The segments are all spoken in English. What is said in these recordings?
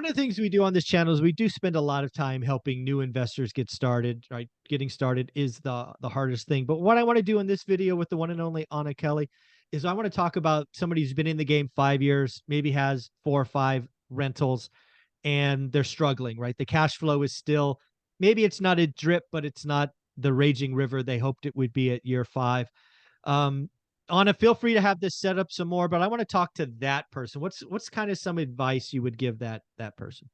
one of the things we do on this channel is we do spend a lot of time helping new investors get started, right? Getting started is the hardest thing. But what I want to do in this video with the one and only Anna Kelly is I want to talk about somebody who's been in the game 5 years, maybe has 4 or 5 rentals, and they're struggling, right? The cash flow is still, maybe it's not a drip, but it's not the raging river they hoped it would be at year 5. Anna, feel free to have this set up some more, but I want to talk to that person. What's kind of some advice you would give that person?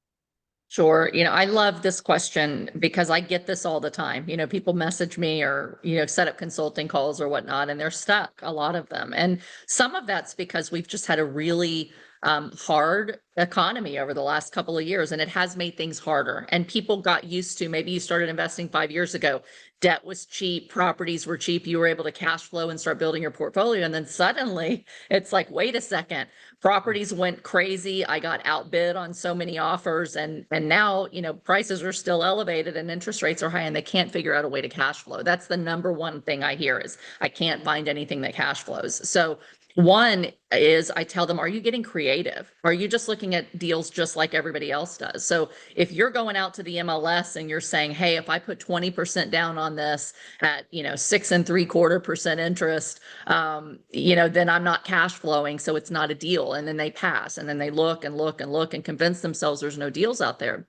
Sure. I love this question because I get this all the time. People message me or, set up consulting calls or whatnot, and they're stuck, a lot of them. And some of that's because we've just had a really hard economy over the last couple of years, and it has made things harder. And people got used to, maybe you started investing 5 years ago, debt was cheap, properties were cheap, you were able to cash flow and start building your portfolio. And then suddenly it's like, wait a second, properties went crazy. I got outbid on so many offers, and now, prices are still elevated and interest rates are high, and they can't figure out a way to cash flow. That's the number one thing I hear is I can't find anything that cash flows. So one is I tell them, are you getting creative? Are you just looking at deals just like everybody else does? So if you're going out to the MLS and you're saying, hey, if I put 20% down on this at, 6.75% interest, then I'm not cash flowing. So it's not a deal. And then they pass, and then they look and look and look and convince themselves there's no deals out there.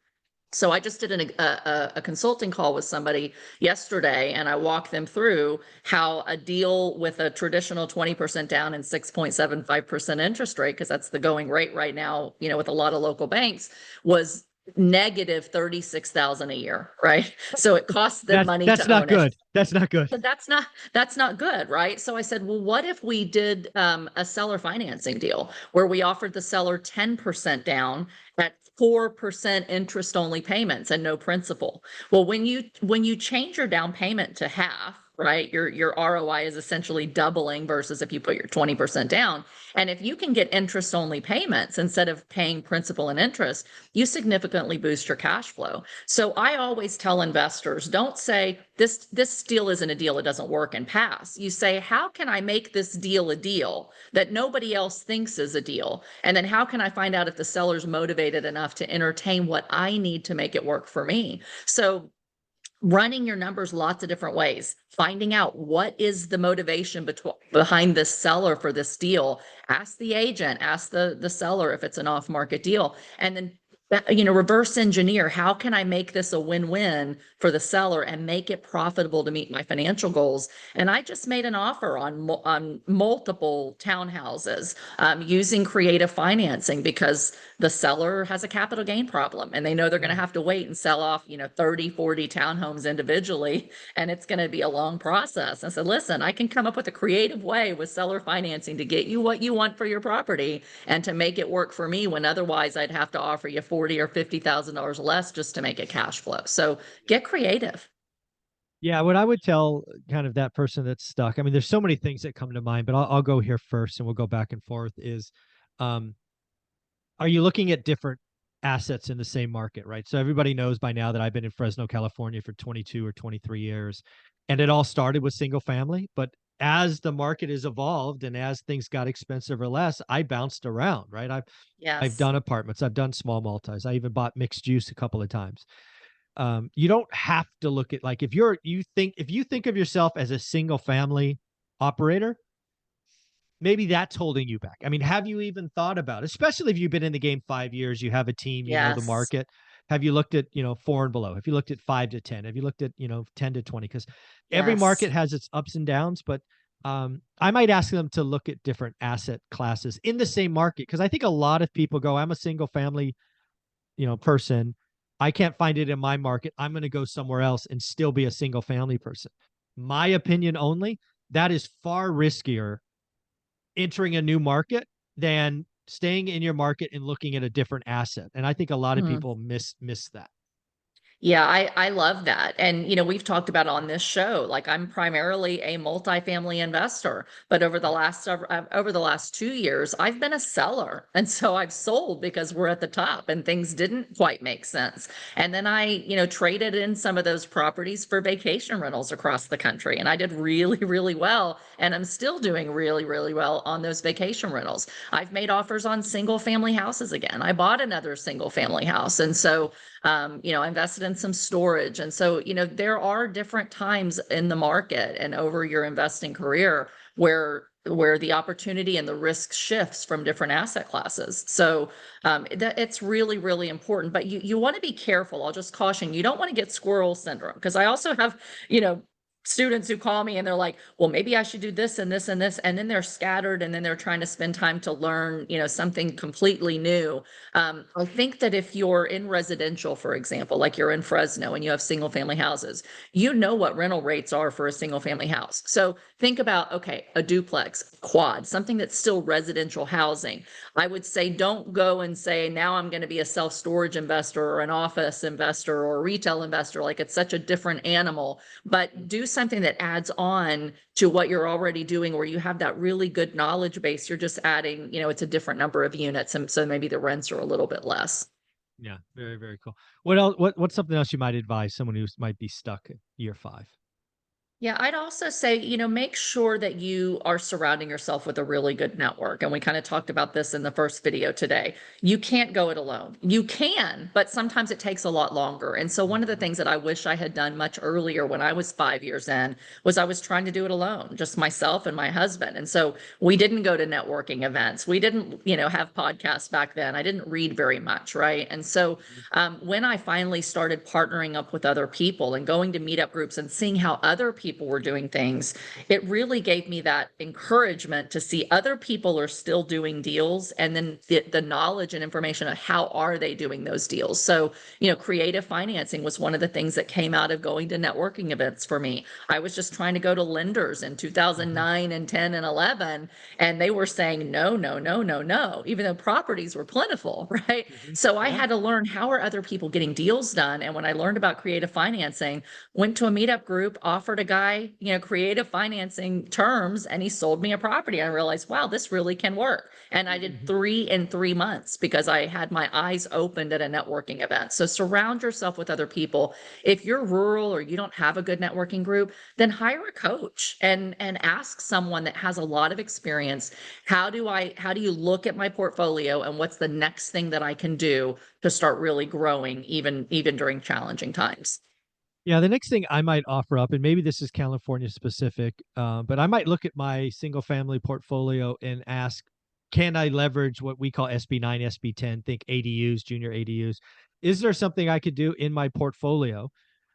So I just did a consulting call with somebody yesterday, and I walked them through how a deal with a traditional 20% down and 6.75% interest rate, because that's the going rate right now, with a lot of local banks, was negative 36,000 a year, right? So it costs them money That's to not own good. it. That's not good. So that's not good, right? So I said, well, what if we did a seller financing deal where we offered the seller 10% down at 4% interest only payments and no principal? Well, when you change your down payment to half, right, your ROI is essentially doubling versus if you put your 20% down. And if you can get interest only payments instead of paying principal and interest, you significantly boost your cash flow. So I always tell investors, don't say this deal isn't a deal, it doesn't work, and pass. You say, how can I make this deal a deal that nobody else thinks is a deal? And then how can I find out if the seller's motivated enough to entertain what I need to make it work for me? So running your numbers lots of different ways, finding out what is the motivation behind this seller for this deal. Ask the agent, ask the seller if it's an off-market deal, and then reverse engineer, how can I make this a win-win for the seller and make it profitable to meet my financial goals? And I just made an offer on multiple townhouses using creative financing because the seller has a capital gain problem and they know they're going to have to wait and sell off 30, 40 townhomes individually, and it's going to be a long process. I said, listen, I can come up with a creative way with seller financing to get you what you want for your property and to make it work for me when otherwise I'd have to offer you $40,000 or $50,000 less just to make it cash flow. So get creative. Yeah, what I would tell kind of that person that's stuck, I mean, there's so many things that come to mind, but I'll go here first and we'll go back and forth is, um, are you looking at different assets in the same market, right? So everybody knows by now that I've been in Fresno, California for 22 or 23 years, and it all started with single family. But as the market has evolved and as things got expensive or less, I bounced around, right? I've Yes. done apartments, I've done small multis, I even bought mixed use a couple of times. You don't have to look at like if you think of yourself as a single family operator, maybe that's holding you back. I mean, have you even thought about, especially if you've been in the game 5 years, you have a team, you know the Yes. market. Have you looked at, 4 and below? Have you looked at 5 to 10? Have you looked at, 10 to 20? Because every market Yes. has its ups and downs, but I might ask them to look at different asset classes in the same market. Because I think a lot of people go, I'm a single family, person. I can't find it in my market. I'm going to go somewhere else and still be a single family person. My opinion only, that is far riskier entering a new market than staying in your market and looking at a different asset. And I think a lot of Mhm. people miss that. Yeah, I love that. And, we've talked about on this show, like I'm primarily a multifamily investor, but over the last 2 years, I've been a seller. And so I've sold because we're at the top and things didn't quite make sense. And then I traded in some of those properties for vacation rentals across the country. And I did really, really well. And I'm still doing really, really well on those vacation rentals. I've made offers on single family houses again. I bought another single family house. And so I invested in some storage. And so, there are different times in the market and over your investing career where the opportunity and the risk shifts from different asset classes. So it's really, really important. But you want to be careful. I'll just caution you don't want to get squirrel syndrome because I also have, you know, students who call me and they're like, well, maybe I should do this and this and this. And then they're scattered and then they're trying to spend time to learn, something completely new. I think that if you're in residential, for example, like you're in Fresno and you have single family houses, you know what rental rates are for a single family house. So think about, okay, a duplex, quad, something that's still residential housing. I would say don't go and say, now I'm going to be a self storage investor or an office investor or a retail investor. Like it's such a different animal, but do something that adds on to what you're already doing where you have that really good knowledge base. You're just adding, it's a different number of units. And so maybe the rents are a little bit less. Yeah, very, very cool. What else? What's something else you might advise someone who might be stuck at year 5? Yeah, I'd also say, make sure that you are surrounding yourself with a really good network. And we kind of talked about this in the first video today. You can't go it alone. You can, but sometimes it takes a lot longer. And so one of the Mhm. things that I wish I had done much earlier when I was 5 years in was I was trying to do it alone, just myself and my husband. And so we didn't go to networking events. We didn't, have podcasts back then. I didn't read very much, right? And so when I finally started partnering up with other people and going to meetup groups and seeing how other people were doing things, it really gave me that encouragement to see other people are still doing deals and then the knowledge and information of how are they doing those deals. So, creative financing was one of the things that came out of going to networking events for me. I was just trying to go to lenders in Mhm. 2009 and 10 and 11, and they were saying, no, no, no, no, no, even though properties were plentiful, right? Mhm. So I Yeah. had to learn how are other people getting deals done. And when I learned about creative financing, went to a meetup group, offered a guy, creative financing terms, and he sold me a property. I realized, wow, this really can work. And I did Mhm. 3 in 3 months because I had my eyes opened at a networking event. So surround yourself with other people. If you're rural or you don't have a good networking group, then hire a coach and ask someone that has a lot of experience. How do you look at my portfolio and what's the next thing that I can do to start really growing even during challenging times? Yeah, the next thing I might offer up, and maybe this is California specific, but I might look at my single family portfolio and ask, can I leverage what we call SB9, SB10, think ADUs, junior ADUs? Is there something I could do in my portfolio,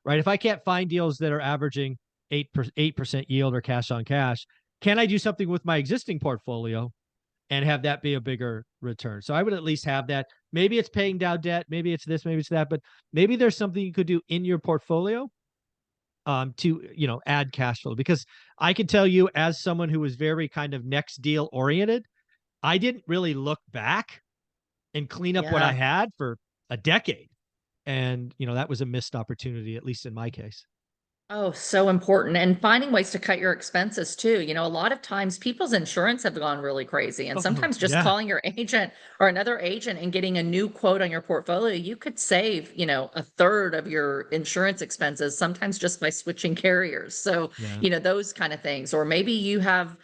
right? If I can't find deals that are averaging 8% yield or cash on cash, can I do something with my existing portfolio and have that be a bigger return? So I would at least have that. Maybe it's paying down debt, maybe it's this, maybe it's that, but maybe there's something you could do in your portfolio to add cash flow. Because I can tell you, as someone who was very kind of next deal oriented, I didn't really look back and clean up what I Yeah. had for a decade, and that was a missed opportunity, at least in my case. Oh, so important. And finding ways to cut your expenses too. A lot of times people's insurance have gone really crazy. And Oh sometimes just yeah. calling your agent or another agent and getting a new quote on your portfolio, you could save, a third of your insurance expenses, sometimes just by switching carriers. So, Yeah. those kind of things. Or maybe you have,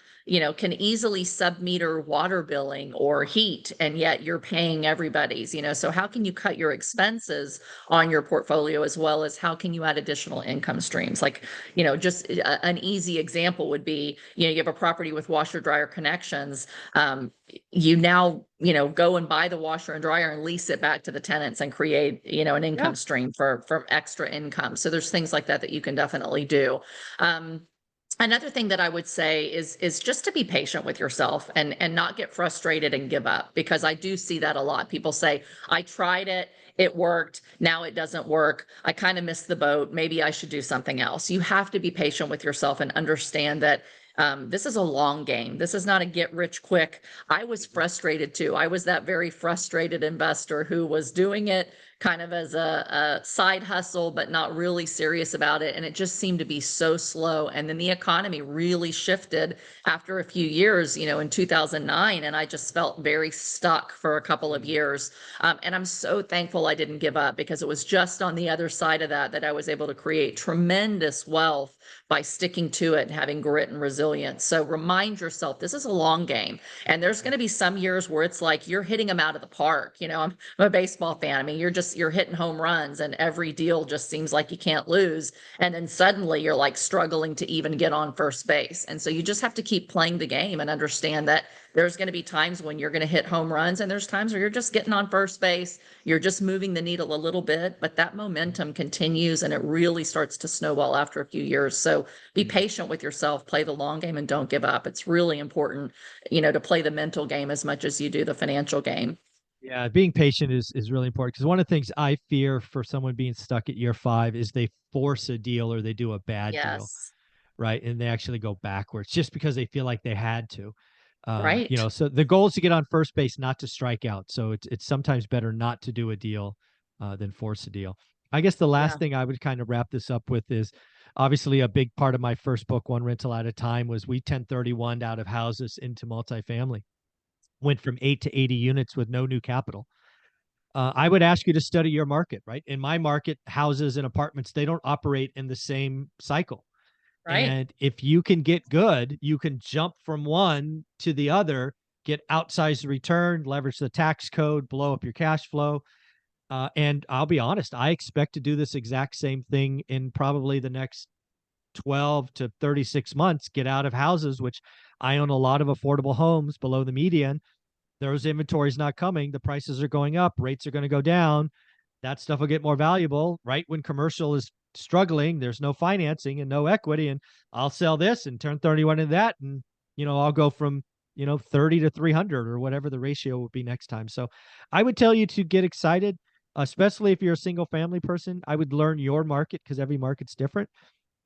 can easily submeter water billing or heat, and yet you're paying everybody's, so how can you cut your expenses on your portfolio as well as how can you add additional income streams? Like, just an easy example would be, you have a property with washer dryer connections. You now, go and buy the washer and dryer and lease it back to the tenants and create, an Yeah. income stream for extra income. So there's things like that that you can definitely do. Um, Another thing that I would say is just to be patient with yourself and not get frustrated and give up, because I do see that a lot. People say, I tried it, it worked, now it doesn't work. I kind of missed the boat. Maybe I should do something else. You have to be patient with yourself and understand that this is a long game. This is not a get rich quick. I was frustrated too. I was that very frustrated investor who was doing it, kind of as a side hustle, but not really serious about it. And it just seemed to be so slow. And then the economy really shifted after a few years, in 2009. And I just felt very stuck for a couple of Mm. years. And I'm so thankful I didn't give up, because it was just on the other side of that I was able to create tremendous wealth by sticking to it and having grit and resilience. So remind yourself, this is a long game. And there's going to be some years where it's like you're hitting them out of the park. I'm a baseball fan. I mean, you're hitting home runs, and every deal just seems like you can't lose. And then suddenly you're like struggling to even get on first base. And so you just have to keep playing the game and understand that there's going to be times when you're going to hit home runs, and there's times where you're just getting on first base. You're just moving the needle a little bit, but that momentum continues, and it really starts to snowball after a few years. So be Mm. patient with yourself, play the long game, and don't give up. It's really important, to play the mental game as much as you do the financial game. Yeah, being patient is really important, because one of the things I fear for someone being stuck at year 5 is they force a deal or they do a bad deal, Yes. right? And they actually go backwards just because they feel like they had to. Right. So the goal is to get on first base, not to strike out. So it's sometimes better not to do a deal than force a deal. I guess the last Yeah. thing I would kind of wrap this up with is, obviously, a big part of my first book, One Rental at a Time, was we 1031 out of houses into multifamily. Went from 8 to 80 units with no new capital. I would ask you to study your market, right? In my market, houses and apartments, they don't operate in the same cycle. Right. And if you can get good, you can jump from one to the other, get outsized return, leverage the tax code, blow up your cash flow. And I'll be honest, I expect to do this exact same thing in probably the next 12 to 36 months, get out of houses, which I own a lot of affordable homes below the median. Those inventories not coming, the prices are going up, rates are going to go down. That stuff will get more valuable, right? When commercial is struggling, there's no financing and no equity, and I'll sell this and turn 31 into that, and I'll go from 30 to 300 or whatever the ratio will be next time. So I would tell you to get excited, especially if you're a single family person. I would learn your market, because every market's different.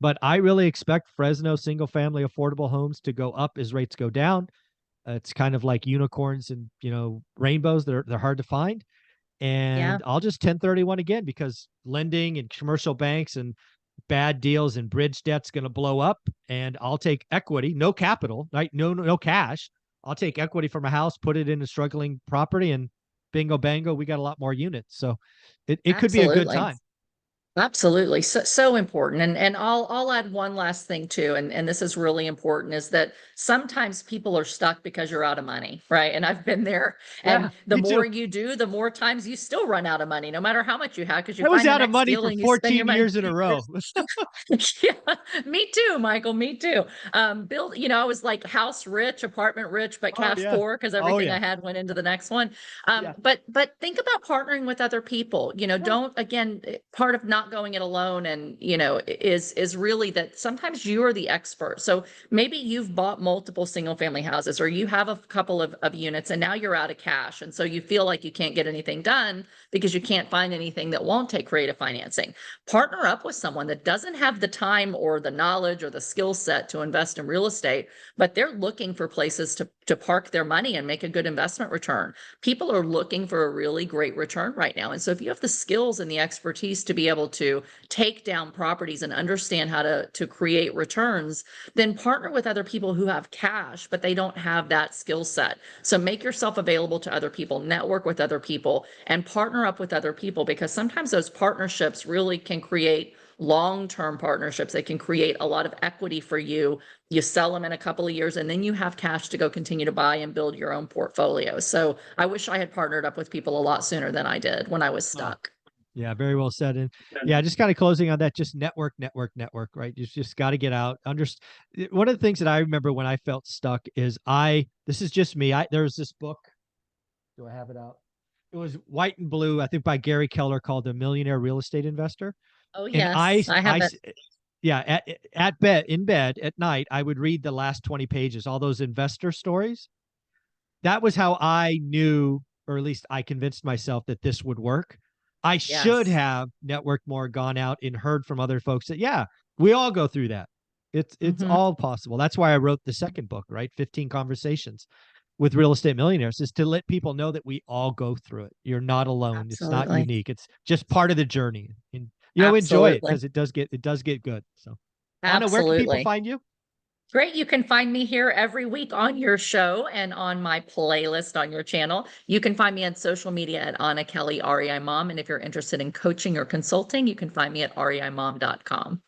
But I really expect Fresno single family affordable homes to go up as rates go down. It's kind of like unicorns and rainbows. They're hard to find. Yeah. And I'll just 1031 again, because lending and commercial banks and bad deals and bridge debt's going to blow up. And I'll take equity, no capital, right? No cash. I'll take equity from a house, put it in a struggling property, and bingo bango, we got a lot more units. So it could be a good Absolutely. time. Absolutely. So important. And I'll add one last thing too, and this is really important, is that sometimes people are stuck because you're out of money, right? And I've been there. And Yeah, the me more too. you do, the more times you still run out of money, no matter how much you have, because you I was find the out of next money deal for and you spend your 14 money. years in a row. Yeah, me too, Michael. Me too. I was like house rich, apartment rich, but Oh cash yeah. poor, because Oh everything yeah. I had went into the next one. Yeah. But think about partnering with other people. Yeah. Don't, again, part of not going it alone, and is really that sometimes you are the expert. So maybe you've bought multiple single family houses, or you have a couple of units, and now you're out of cash, and so you feel like you can't get anything done because you can't find anything that won't take creative financing. Partner up with someone that doesn't have the time or the knowledge or the skill set to invest in real estate, but they're looking for places to park their money and make a good investment return. People are looking for a really great return right now. And so if you have the skills and the expertise to be able to take down properties and understand how to create returns, then partner with other people who have cash, but they don't have that skill set. So make yourself available to other people, network with other people, and partner up with other people, because sometimes those partnerships really can create long-term partnerships. They can create a lot of equity for you. You sell them in a couple of years, and then you have cash to go continue to buy and build your own portfolio. So I wish I had partnered up with people a lot sooner than I did when I was Oh, stuck. yeah, very well said. And yeah, just kind of closing on that, just network, right? You just got to get out. One of the things that I remember when I felt stuck is this is just me. There was this book. Do I have it out? It was white and blue, I think, by Gary Keller, called The Millionaire Real Estate Investor. Oh, And yes, I have it. yeah, in bed at night, I would read the last 20 pages, all those investor stories. That was how I knew, or at least I convinced myself, that this would work. I should Yes. have networked more, gone out and heard from other folks that, yeah, we all go through that. It's Hmm. all possible. That's why I wrote the second book, right? 15 conversations. with Real Estate Millionaires is to let people know that we all go through it. You're not alone. It's not Absolutely. unique. It's just part of the journey. And enjoy it Absolutely. because it does get good. So Anna, where can people Absolutely. find you? Great. You can find me here every week on your show and on my playlist on your channel. You can find me on social media at Anna Kelly, REI Mom. And if you're interested in coaching or consulting, you can find me at reimom.com.